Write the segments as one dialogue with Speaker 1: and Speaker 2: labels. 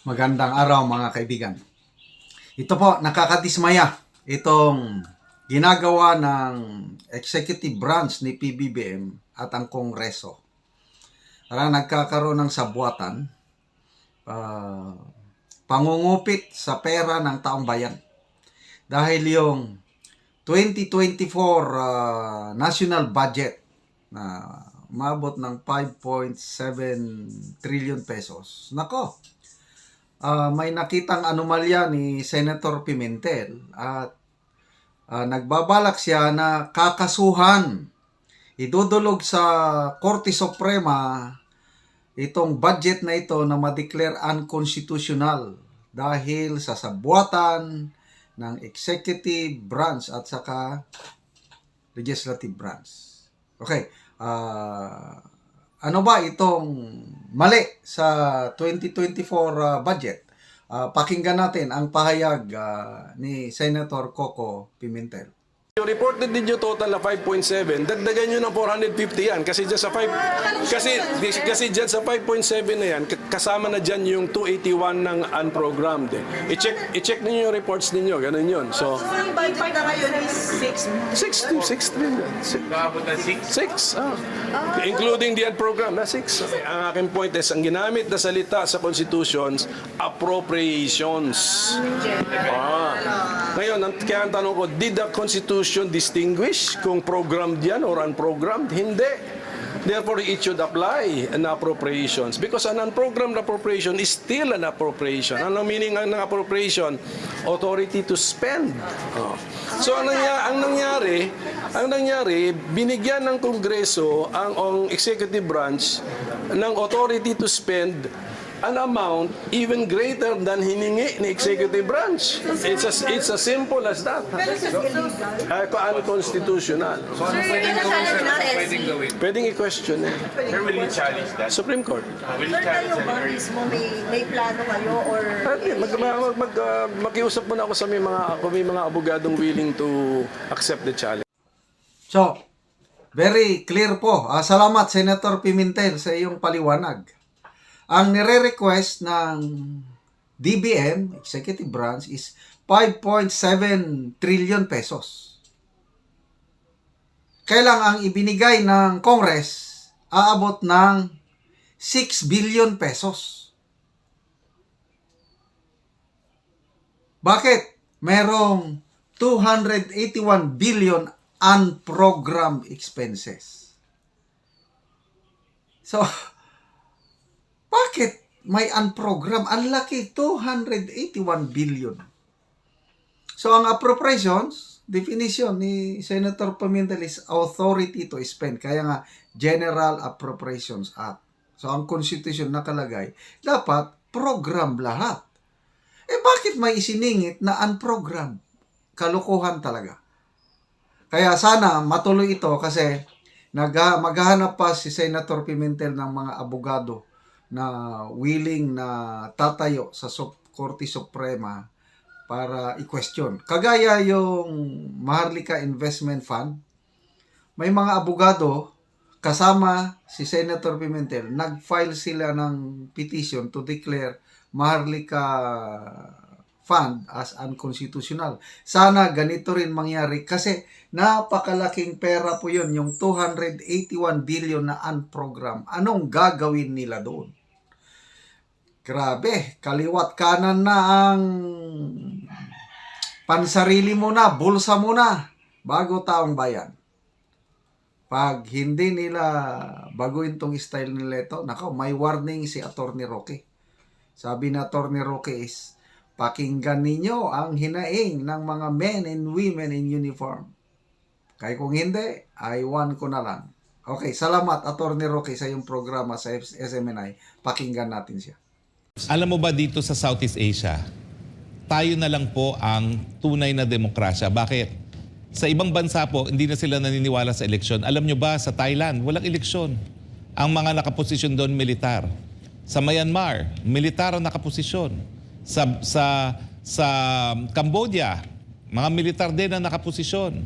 Speaker 1: Magandang araw mga kaibigan. Ito po, nakakadismaya itong ginagawa ng executive branch ni PBBM at ang Kongreso. Parang nagkakaroon ng sabwatan, pangungupit sa pera ng taong bayan. Dahil yung 2024 national budget na umabot ng 5.7 trillion pesos. Nako, may nakitang anomalya ni Senator Pimentel at nagbabalak siya na kakasuhan, idudulog sa Korte Suprema itong budget na ito na ma-declare unconstitutional dahil sa sabwatan ng executive branch at saka legislative branch. Okay, ano ba itong mali sa 2024 budget? Pakinggan natin ang pahayag ni Senator Coco Pimentel.
Speaker 2: Yung reported ninyo total na 5.7, dagdagan nyo ng 450 yan kasi dyan sa 5 kasi dyan sa 5.7 na yan kasama na dyan yung 281 ng unprogrammed. I-check niyo yung reports ninyo, ganun yun. So
Speaker 3: yung budget na ngayon is 6
Speaker 2: trillion. 6. Including the unprogrammed na 6. Ang aking point is ang ginamit na salita sa constitutions, appropriations. Ngayon, kaya ang tanong ko, did the Constitution distinguish kung programmed yan or unprogrammed? Hindi. Therefore, it should apply an appropriations because an unprogrammed appropriation is still an appropriation. Ano meaning ng appropriation? Authority to spend. So, ang nangyari, binigyan ng Kongreso ang executive branch ng authority to spend an amount even greater than hiningi ni executive branch. It's as simple as that. Unconstitutional. Pwedeng i-question eh.
Speaker 4: Sir, will you challenge that?
Speaker 2: Supreme Court.
Speaker 4: Will you
Speaker 3: Sir,
Speaker 4: challenge
Speaker 3: kayo ba
Speaker 4: that?
Speaker 3: mismo may plano kayo or
Speaker 2: Makiusap muna ako sa may mga abogadong willing to accept the challenge.
Speaker 1: So, very clear po. Salamat Senator Pimentel sa iyong paliwanag. Ang nire-request ng DBM, Executive Branch, is 5.7 trillion pesos. Kailang ang ibinigay ng Congress, aabot ng 6 billion pesos. Bakit? Merong 281 billion unprogrammed expenses. So, bakit may unprogram? Ang laki, 281 billion. So, ang appropriations, definition ni Senator Pimentel is authority to spend. Kaya nga, General Appropriations Act. So, ang Constitution nakalagay, dapat program lahat. Bakit may isiningit na unprogram? Kalukuhan talaga. Kaya sana matuloy ito kasi maghahanap pa si Senator Pimentel ng mga abogado na willing na tatayo sa Korte Suprema para i-question. Kagaya yung Maharlika Investment Fund, may mga abogado kasama si Senator Pimentel, nag-file sila ng petition to declare Maharlika Fund as unconstitutional. Sana ganito rin mangyari kasi napakalaking pera po yun, yung 281 billion na unprogram. Anong gagawin nila doon? Grabe, kaliwat kanan na ang pansarili mo na, bulsa mo na, bago taong bayan. Pag hindi nila baguhin tong style nila ito, nako, may warning si Atty. Roque. Sabi na Atty. Roque is, pakinggan ninyo ang hinaing ng mga men and women in uniform. Kaya kung hindi, iwan ko na lang. Okay, salamat Atty. Roque sa iyong programa sa SMNI. Pakinggan natin siya.
Speaker 5: Alam mo ba dito sa Southeast Asia, tayo na lang po ang tunay na demokrasya. Bakit? Sa ibang bansa po, hindi na sila naniniwala sa eleksyon. Alam nyo ba, sa Thailand, walang eleksyon. Ang mga nakaposisyon doon, militar. Sa Myanmar, militar ang nakaposisyon. Sa Cambodia, mga militar din ang nakaposisyon.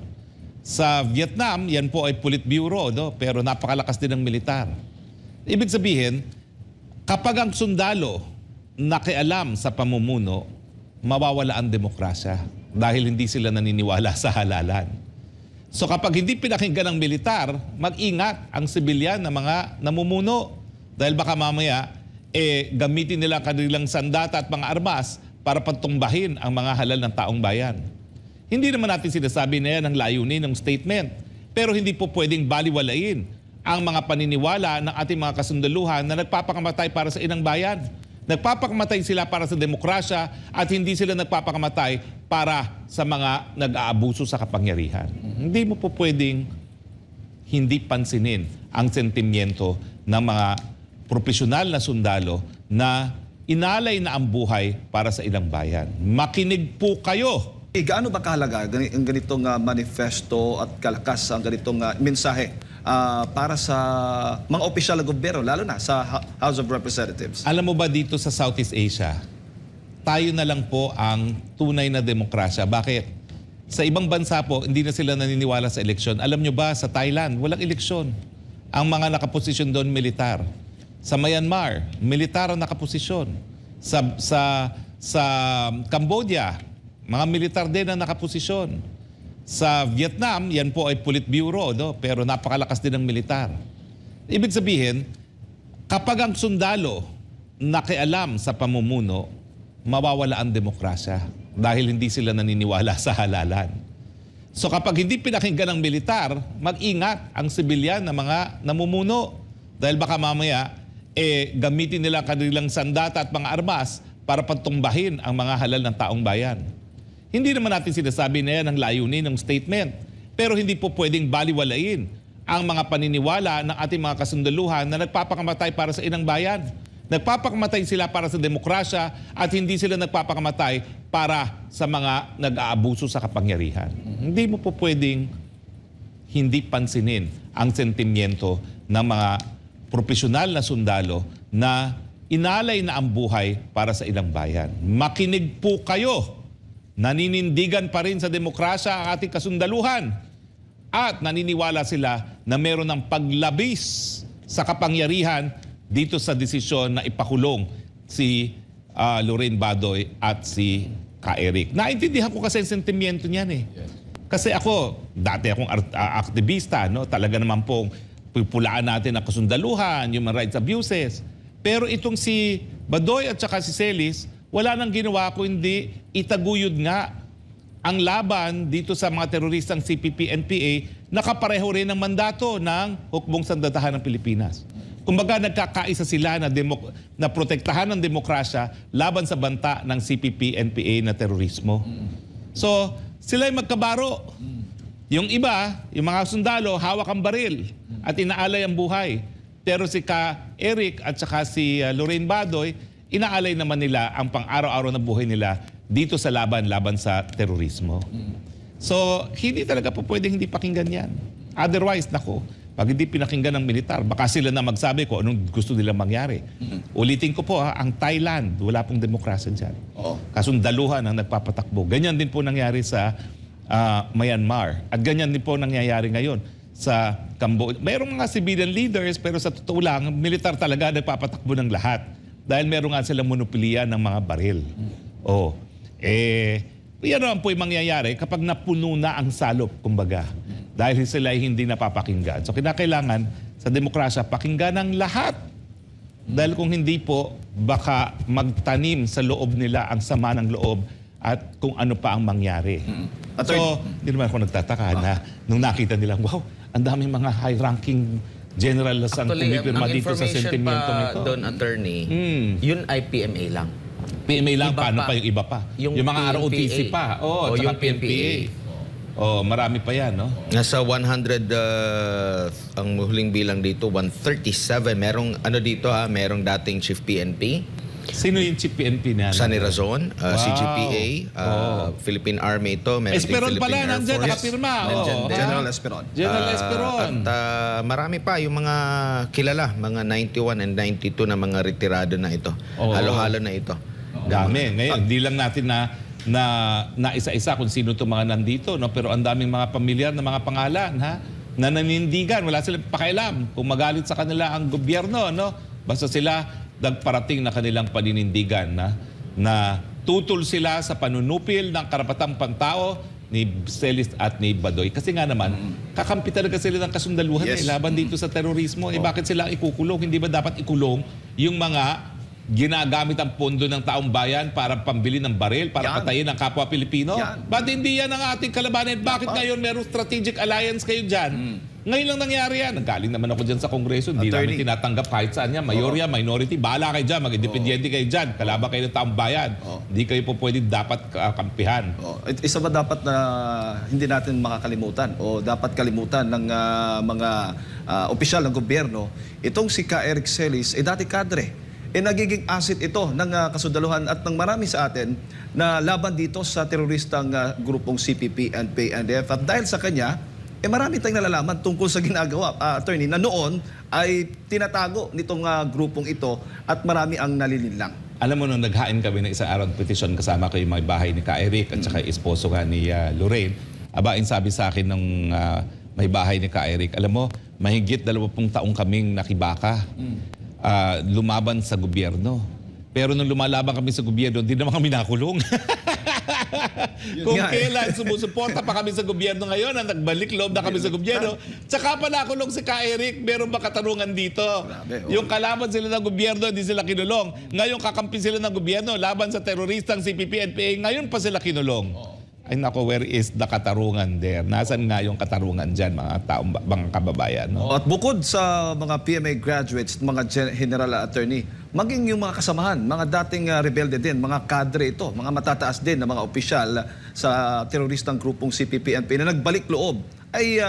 Speaker 5: Sa Vietnam, yan po ay Politburo, no? Pero napakalakas din ng militar. Ibig sabihin, kapag ang sundalo nakialam sa pamumuno, mawawala ang demokrasya dahil hindi sila naniniwala sa halalan. So kapag hindi pinakinggan ng militar, mag-ingat ang sibilyan na mga namumuno dahil baka mamaya gamitin nila kanilang sandata at mga armas para patumbahin ang mga halal ng taong bayan. Hindi naman natin sinasabi na yan ang layunin ng statement, pero hindi po pwedeng baliwalain ang mga paniniwala ng ating mga kasundaluhan na nagpapakamatay para sa inang bayan. Nagpapakamatay sila para sa demokrasya at hindi sila nagpapakamatay para sa mga nag-aabuso sa kapangyarihan. Hindi mo po pwedeng hindi pansinin ang sentimiento ng mga profesional na sundalo na inalay na ang buhay para sa ilang bayan. Makinig po kayo.
Speaker 4: Gaano ba kahalaga ang ganitong manifesto at kalakas ang ganitong mensahe para sa mga opisyal ng gobyerno, lalo na sa House of Representatives?
Speaker 5: Alam mo ba dito sa Southeast Asia, tayo na lang po ang tunay na demokrasya. Bakit? Sa ibang bansa po, hindi na sila naniniwala sa eleksyon. Alam nyo ba, sa Thailand, walang eleksyon. Ang mga nakaposisyon doon, militar. Sa Myanmar, militar ang nakaposisyon. Sa Cambodia, mga militar din ang nakaposisyon. Sa Vietnam, yan po ay Politburo, no? Pero napakalakas din ng militar. Ibig sabihin, kapag ang sundalo nakialam sa pamumuno, mawawala ang demokrasya dahil hindi sila naniniwala sa halalan. So kapag hindi pinakinggan ng militar, mag-ingat ang sibilyan na mga namumuno dahil baka mamaya gamitin nila kanilang sandata at mga armas para patumbahin ang mga halal ng taong bayan. Hindi naman natin sinasabi na yan ang layunin ng statement, pero hindi po pwedeng baliwalain ang mga paniniwala ng ating mga kasundaluhan na nagpapakamatay para sa inang bayan. Nagpapakamatay sila para sa demokrasya at hindi sila nagpapakamatay para sa mga nag-aabuso sa kapangyarihan. Hindi mo po pwedeng hindi pansinin ang sentimiento ng mga profesional na sundalo na inalay na ang buhay para sa ilang bayan. Makinig po kayo. Naninindigan pa rin sa demokrasya ang ating kasundaluhan at naniniwala sila na meron ng paglabis sa kapangyarihan dito sa desisyon na ipakulong si Lorraine Badoy at si Ka Eric. Naintindihan ko kasi ang sentimiento niyan eh. Kasi ako, dati akong aktivista, no? Talaga naman pong pupulaan natin ang kasundaluhan, human rights abuses. Pero itong si Badoy at saka si Celis, wala nang ginawa kundi itaguyod nga ang laban dito sa mga teroristang CPP-NPA na kapareho rin ng mandato ng Hukbong Sandatahan ng Pilipinas. Kumbaga nagkakaisa sila na protektahan ng demokrasya laban sa banta ng CPP-NPA na terorismo. So, sila'y magkabaro. Yung iba, yung mga sundalo, hawak ang baril at inaalay ang buhay. Pero si Ka Eric at saka si Lorraine Badoy, inaalay naman nila ang pang-araw-araw na buhay nila dito sa laban sa terorismo. So, hindi talaga po pwedeng hindi pakinggan yan. Otherwise, nako, pag hindi pinakinggan ng militar, baka sila na magsabi ko anong gusto nilang mangyari. Ulitin ko po, ang Thailand, wala pong demokrasya dyan. Kasundaluhan ang nagpapatakbo. Ganyan din po nangyari sa Myanmar. At ganyan din po nangyayari ngayon sa Cambodia. Mayroong mga civilian leaders, pero sa totoo lang, militar talaga nagpapatakbo ng lahat. Dahil meron nga silang monopolya ng mga baril. Yan naman po yung mangyayari kapag napuno na ang salop, kumbaga. Dahil sila ay hindi napapakinggan. So kinakailangan sa demokrasya, pakinggan ng lahat. Dahil kung hindi po, baka magtanim sa loob nila ang sama ng loob at kung ano pa ang mangyari. So, hindi naman ako nagtataka na nung nakita nilang, wow, ang daming mga high-ranking generals ang pumipirma dito sa sentimentong ito.
Speaker 6: Actually, ang information pa doon, attorney, yun ay PMA lang.
Speaker 5: PMA lang,
Speaker 6: Iba
Speaker 5: paano
Speaker 6: pa.
Speaker 5: pa yung iba pa?
Speaker 6: Yung
Speaker 5: mga
Speaker 6: PNPA.
Speaker 5: ROTC pa. Tsaka
Speaker 6: yung
Speaker 5: PNPA. Marami pa yan, no?
Speaker 6: Nasa 100, ang huling bilang dito, 137. Merong, dito merong dating Chief PNP,
Speaker 5: Sino yung Chief PNP na?
Speaker 6: Sunny Razon, CGPA, Philippine Army ito. Meron
Speaker 5: Esperon
Speaker 6: ding
Speaker 5: pala,
Speaker 6: Philippine Air
Speaker 5: nandyan,
Speaker 6: Force.
Speaker 5: nakapirma.
Speaker 6: Nandyan din.
Speaker 4: General Esperon.
Speaker 5: General Esperon.
Speaker 6: At marami pa yung mga kilala, mga 91 and 92 na mga retirado na ito. Halo-halo na ito.
Speaker 5: Dami. Ngayon, hindi lang natin na isa-isa kung sino itong mga nandito, no? Pero ang daming mga pamilyar na mga pangalan, ha? Na nanindigan, wala silang pakialam kung magalit sa kanila ang gobyerno, no? Basta sila nagparating na kanilang paninindigan na tutol sila sa panunupil ng karapatang pantao ni Celis at ni Badoy. Kasi nga naman, kakampi talaga sila ng kasundaluhan
Speaker 4: Yes.
Speaker 5: laban dito sa terorismo. Bakit sila ikukulong? Hindi ba dapat ikulong yung mga ginagamit ang pondo ng taong bayan para pambili ng baril, para
Speaker 4: Yan.
Speaker 5: patayin ang kapwa Pilipino?
Speaker 4: Yan.
Speaker 5: Ba't hindi yan ang ating kalabanan? Bakit ngayon merong strategic alliance kayo dyan? Ngayon lang nangyari yan. Nagaling naman ako dyan sa Kongreso. Hindi namin
Speaker 4: Attorney.
Speaker 5: tinatanggap kahit saan yan. Mayorya, minority, bahala kayo dyan. Mag-independyente kayo dyan. Kalaban kayo ng taong bayan. Hindi kayo po pwede dapat kampihan.
Speaker 4: Isa ba dapat na hindi natin makakalimutan o dapat kalimutan ng mga opisyal ng gobyerno, itong si Ka Eric Celis, dati kadre. Nagiging asset ito ng kasundaluhan at ng marami sa atin na laban dito sa teroristang grupong CPP and PNDF. At dahil sa kanya, marami tayong nalalaman tungkol sa ginagawa, attorney, na noon ay tinatago nitong grupong ito at marami ang nalilinlang.
Speaker 5: Alam mo, nung naghain kami ng isang araw ng petisyon, kasama ko yung may bahay ni Ka Eric at saka esposo nga ni Lorraine, sabi sa akin ng may bahay ni Ka Eric, alam mo, mahigit 20 taong kaming nakibaka. Lumaban sa gobyerno. Pero nung lumalaban kami sa gobyerno, hindi naman kami nakulong. Kung kailan sumusuporta pa kami sa gobyerno ngayon, na nagbalik loob na kami sa gobyerno, tsaka pa nakulong si Ka Eric, meron ba katarungan dito? Yung kalaban sila ng gobyerno, hindi sila kinulong. Ngayon kakampi sila ng gobyerno, laban sa teroristang CPP, NPA, ngayon pa sila kinulong. Ay nako, where is the katarungan there? Nasaan nga yung katarungan dyan, mga kababayan? No?
Speaker 4: At bukod sa mga PMA graduates, mga general attorney, maging yung mga kasamahan, mga dating rebelde din, mga kadre ito, mga matataas din na mga opisyal sa teroristang grupong CPP-NP na nagbalik loob, ay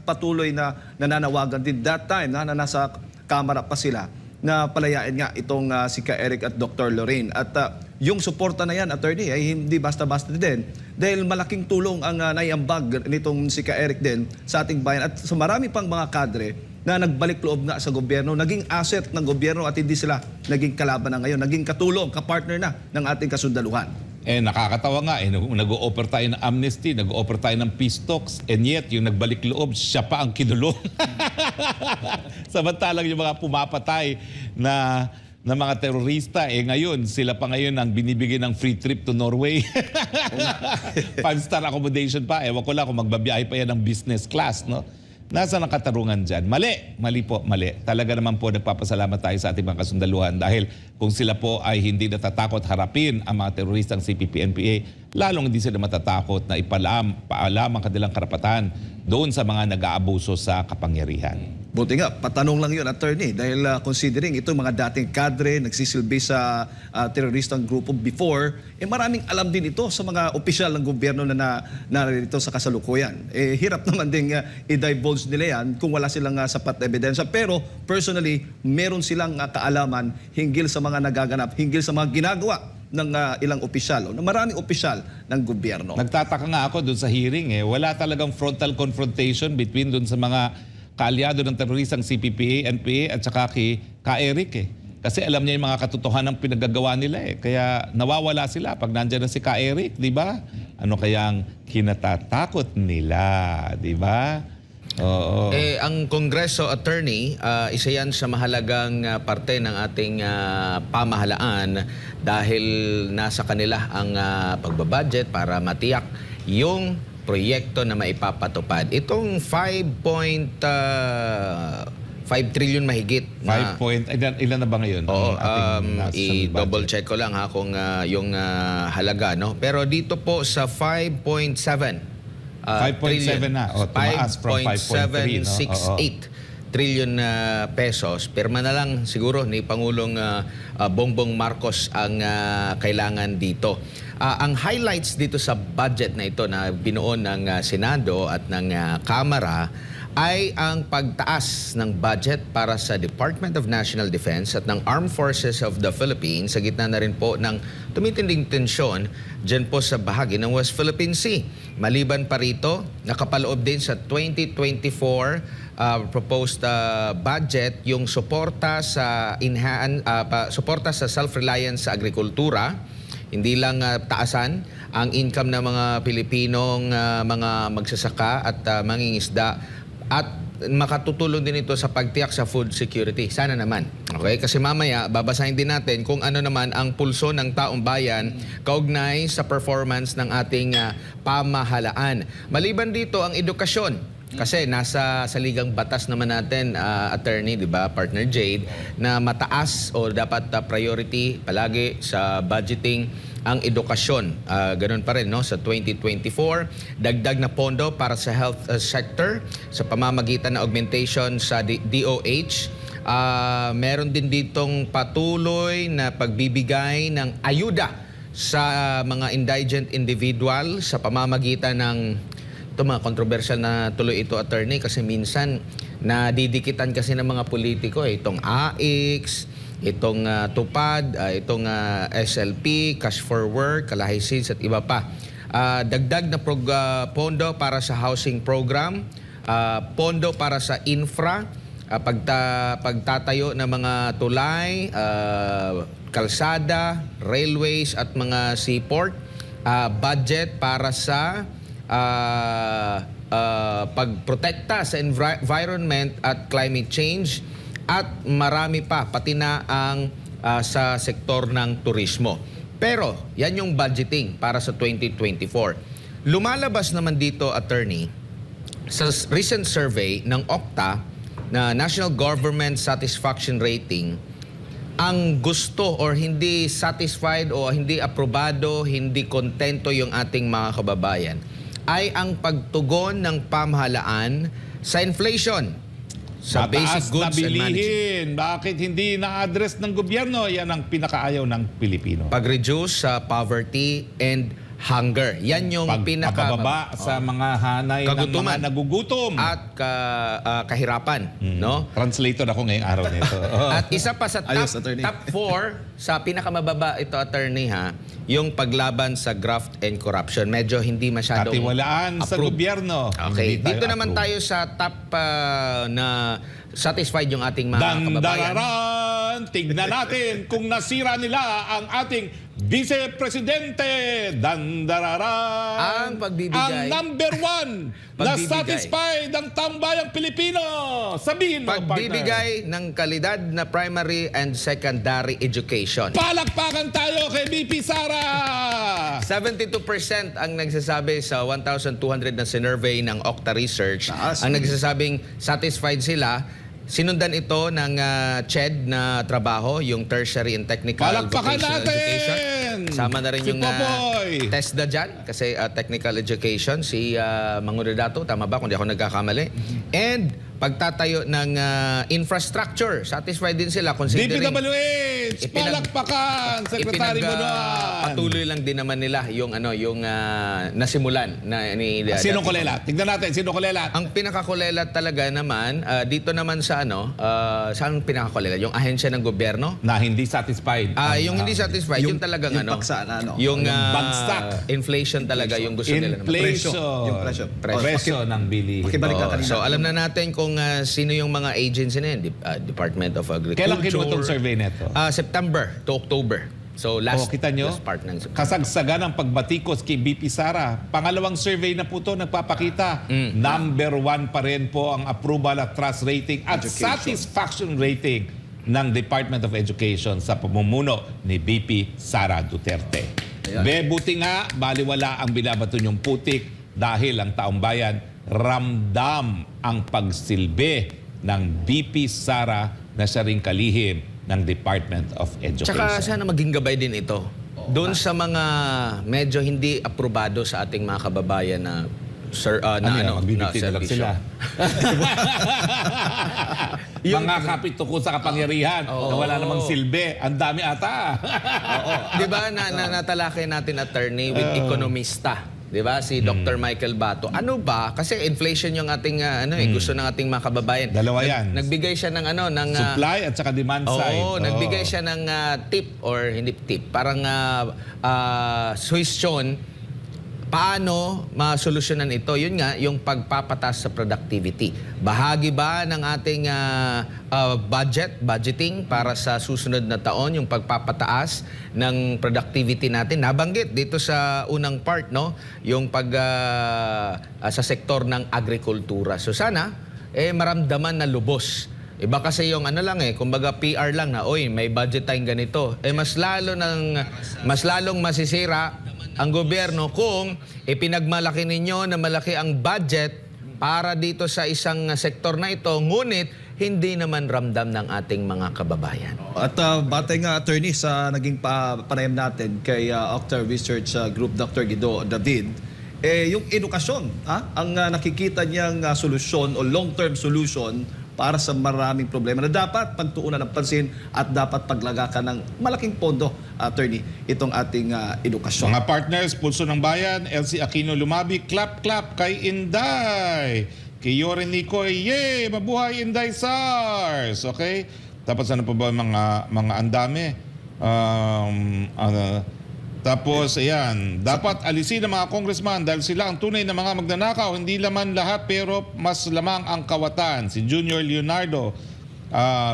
Speaker 4: patuloy na nananawagan din that time na nasa kamera pa sila na palayain nga itong si Ka Eric at Dr. Lorraine. At yung suporta na yan, attorney, ay hindi basta-basta din dahil malaking tulong ang naiambag nitong si Ka Eric din sa ating bayan at sa marami pang mga kadre na nagbalik loob nga sa gobyerno, naging asset ng gobyerno at hindi sila naging kalaban na ngayon, naging katulong, kapartner na ng ating kasundaluhan.
Speaker 5: Nakakatawa nga, nag-o-offer tayo ng amnesty, nag-o-offer tayo ng peace talks, and yet, yung nagbalik loob, siya pa ang kinulong. Samantalang yung mga pumapatay na mga terorista, ngayon, sila pa ngayon ang binibigyan ng free trip to Norway. 5-star accommodation pa. Ewan ko lang kung magbabiyahe pa yan ng business class, no? Nasa ang katarungan dyan? Mali po. Talaga naman po nagpapasalamat tayo sa ating mga kasundaluhan dahil kung sila po ay hindi natatakot harapin ang mga teroristang CPP-NPA, lalong hindi sila matatakot na paalam ang kanilang karapatan doon sa mga nag-aabuso sa kapangyarihan.
Speaker 4: Buti nga, patanong lang yun, attorney, dahil considering itong mga dating kadre, nagsisilbi sa teroristang grupo before, maraming alam din ito sa mga opisyal ng gobyerno na narito sa kasalukuyan. Hirap naman din i-divulge nila yan kung wala silang sapat na ebidensya. Pero personally, meron silang kaalaman hinggil sa mga nagaganap, hinggil sa mga ginagawa ng ilang opisyal, o maraming opisyal ng gobyerno.
Speaker 5: Nagtataka nga ako doon sa hearing, wala talagang frontal confrontation between doon sa mga kaalyado ng teroristang CPP, NPA at saka Ka Eric. Kasi alam niya yung mga katotohanan ng pinagagawa nila. Kaya nawawala sila pag nandiyan na si Ka Eric, di ba? Ano kayang kinatatakot nila, di ba? Oo.
Speaker 6: Ang Kongreso attorney, isa yan sa mahalagang parte ng ating pamahalaan dahil nasa kanila ang pagbabudget para matiyak yung proyekto na maipapatupad. Itong 5.5 trillion mahigit.
Speaker 5: 5 point, ilan na ba ngayon?
Speaker 6: I-double check ko lang kung yung halaga, no? Pero dito po sa 5.7
Speaker 5: 5.7 na. Tumaas from 5.3.
Speaker 6: 5.768 trillion pesos. Pirma na lang siguro ni Pangulong Bongbong Marcos ang kailangan dito. Ang highlights dito sa budget na ito na binuo ng Senado at ng Kamara ay ang pagtaas ng budget para sa Department of National Defense at ng Armed Forces of the Philippines sa gitna na rin po ng tumitinding tensyon dyan po sa bahagi ng West Philippine Sea. Maliban pa rito, nakapaloob din sa 2024 proposed budget yung suporta sa suporta sa self-reliance sa agrikultura. Hindi lang taasan ang income ng mga Pilipinong mga magsasaka at mangingisda at makatutulong din ito sa pagtiyak sa food security. Sana naman. Okay? Kasi mamaya, babasahin din natin kung ano naman ang pulso ng taong bayan kaugnay sa performance ng ating pamahalaan. Maliban dito ang edukasyon. Kasi nasa saligang batas naman natin, attorney, di ba, partner Jade, na mataas o dapat priority palagi sa budgeting ang edukasyon. Ganun pa rin, no? Sa 2024, dagdag na pondo para sa health sector sa pamamagitan ng augmentation sa DOH. Meron din ditong patuloy na pagbibigay ng ayuda sa mga indigent individual sa pamamagitan ng ito, mga controversial na tuloy ito, attorney, kasi minsan nadidikitan kasi ng mga politiko itong AIX, itong TUPAD, itong SLP, Cash for Work, Kalahisin at iba pa. Dagdag na pondo para sa housing program, pondo para sa infra, pagtatayo ng mga tulay, kalsada, railways at mga seaport, budget para sa pagprotekta sa environment at climate change at marami pa, pati na ang sa sektor ng turismo. Pero yan yung budgeting para sa 2024. Lumalabas naman dito, attorney, sa recent survey ng OCTA na National Government Satisfaction Rating, ang gusto or hindi satisfied o hindi aprobado, hindi kontento yung ating mga kababayan ay ang pagtugon ng pamahalaan sa inflation, sa basic
Speaker 5: Mataas na
Speaker 6: goods and management.
Speaker 5: bilihin. Bakit hindi na-address ng gobyerno? Yan ang pinakaayaw ng Pilipino.
Speaker 6: Pag-reduce sa poverty and hunger. Yan yung
Speaker 5: Pagpababa sa mga hanay ng
Speaker 6: kagutuman
Speaker 5: mga nagugutom.
Speaker 6: at kahirapan, no?
Speaker 5: Translator ako ngayong araw nito.
Speaker 6: At isa pa sa
Speaker 4: Ayos,
Speaker 6: top
Speaker 4: attorney.
Speaker 6: 4 sa pinakamababa ito, attorney, ha, yung paglaban sa graft and corruption. Medyo hindi masyadong
Speaker 5: Katiwalaan sa
Speaker 6: approved.
Speaker 5: gobyerno.
Speaker 6: Okay,
Speaker 5: Hindi tayo
Speaker 6: dito naman
Speaker 5: approve.
Speaker 6: tayo sa top na satisfied yung ating mga kababayan.
Speaker 5: Dandararan! Tignan natin kung nasira nila ang ating Vice Presidente. Dandararan!
Speaker 6: Ang pagbibigay.
Speaker 5: Ang number 1 na
Speaker 6: Pagbibigay.
Speaker 5: satisfied ang taong bayang Pilipino. Sabihin mo, partner.
Speaker 6: Pagbibigay ng kalidad na primary and secondary education.
Speaker 5: Palakpakan tayo kay BP Sara!
Speaker 6: 72% ang nagsasabi sa 1,200 na sinurvey ng Octa Research.
Speaker 4: Taas.
Speaker 6: Ang nagsasabing satisfied sila. Sinundan ito ng CHED na trabaho, yung tertiary and technical
Speaker 5: Palakpakan
Speaker 6: vocational
Speaker 5: natin!
Speaker 6: education. Sama na rin
Speaker 5: Si
Speaker 6: yung
Speaker 5: Popoy!
Speaker 6: TESDA dyan, kasi technical education, si Manguredato, tama ba kung di ako nagkakamali? And pagtatayo ng infrastructure, satisfied din sila considering
Speaker 5: DPWH! Palakpakan! Secretary Bonoan!
Speaker 6: patuloy lang din naman nila yung nasimulan na ni
Speaker 5: Sino kulelat? Tignan natin, sino kulelat?
Speaker 6: ang pinakakulelat talaga naman dito naman sa saan pinakakulelat? Yung ahensya ng gobyerno?
Speaker 5: Na hindi satisfied.
Speaker 6: Yung hindi satisfied, yung talagang
Speaker 4: yung paksa na,
Speaker 6: yung
Speaker 5: bagsak.
Speaker 6: inflation talaga yung gusto nila naman.
Speaker 5: Inflation.
Speaker 4: Yung presyo.
Speaker 5: Presyo ng bilihin.
Speaker 4: Pakibalik ka
Speaker 6: Oo,
Speaker 4: kanina.
Speaker 6: so alam na natin kung sino yung mga agency na yun. Department of Agriculture.
Speaker 5: Kailan kinuha itong survey neto?
Speaker 6: September to October. So last,
Speaker 5: Kita nyo?
Speaker 6: last part ng September.
Speaker 5: Kasagsagan ng pagbatikos kay BP Sara. Pangalawang survey na po ito nagpapakita. Number 1 pa rin po ang approval at trust rating at satisfaction rating ng Department of Education sa pamumuno ni BP Sara Duterte. Buti nga, baliwala ang binabato niyong putik dahil ang taong bayan ramdam ang pagsilbi ng BP Sara na siya ring kalihim ng Department of Education.
Speaker 6: Tsaka sana maging gabay din ito. Doon sa mga medyo hindi aprobado sa ating mga kababayan na
Speaker 5: magbibigti na lang
Speaker 6: serbisyo.
Speaker 5: sila. Mga kapituko sa kapangyarihan na wala namang silbi. Ang dami ata.
Speaker 6: Di ba natalakay natin, attorney, with ekonomista? Di ba? Si Dr. Michael Bato. Ano ba? Kasi inflation yung ating gusto ng ating mga kababayan.
Speaker 5: Dalawa yan.
Speaker 6: Nagbigay siya ng
Speaker 5: Supply at saka demand side.
Speaker 6: Oo, nagbigay siya ng tip or hindi tip. Parang suggestion paano masolusyonan ito. Yun nga, yung pagpapatas sa productivity. Bahagi ba ng ating budgeting para sa susunod na taon, yung pagpapataas ng productivity natin? Nabanggit dito sa unang part, no? Yung sa sektor ng agrikultura. So sana, maramdaman na lubos. Iba kasi yung ano lang kumbaga PR lang na, oy, may budget tayong ganito. Mas lalong masisira ang gobyerno kung ipinagmalaki ninyo na malaki ang budget para dito sa isang sektor na ito, ngunit hindi naman ramdam ng ating mga kababayan.
Speaker 4: At batay nga, attorney, sa naging panayam natin kay Octar Research Group Dr. Guido David, yung edukasyon, ang nakikita niyang solusyon o long-term solution para sa maraming problema na dapat pagtuunan ng pansin at dapat paglagakan ng malaking pondo, attorney, itong ating edukasyon.
Speaker 5: Mga partners, Pulso ng Bayan, Elsie Aquino Lumabi, clap kay Inday. Kay Yoren Nicoy, yay! Mabuhay Inday SARS! Okay? Tapos ano pa ba mga andame? Tapos, ayan, dapat alisin ang mga congressman dahil sila ang tunay na mga magnanakaw. Hindi laman lahat pero mas lamang ang kawatan. Si Junior Leonardo,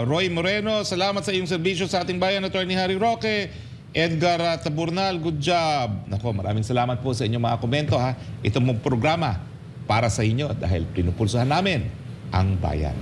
Speaker 5: Roy Moreno, salamat sa iyong serbisyo sa ating bayan. Attorney Harry Roque, Edgar Taburnal, good job. Nako, maraming salamat po sa inyong mga komento. Ito mong programa para sa inyo dahil pinupulsahan namin ang bayan.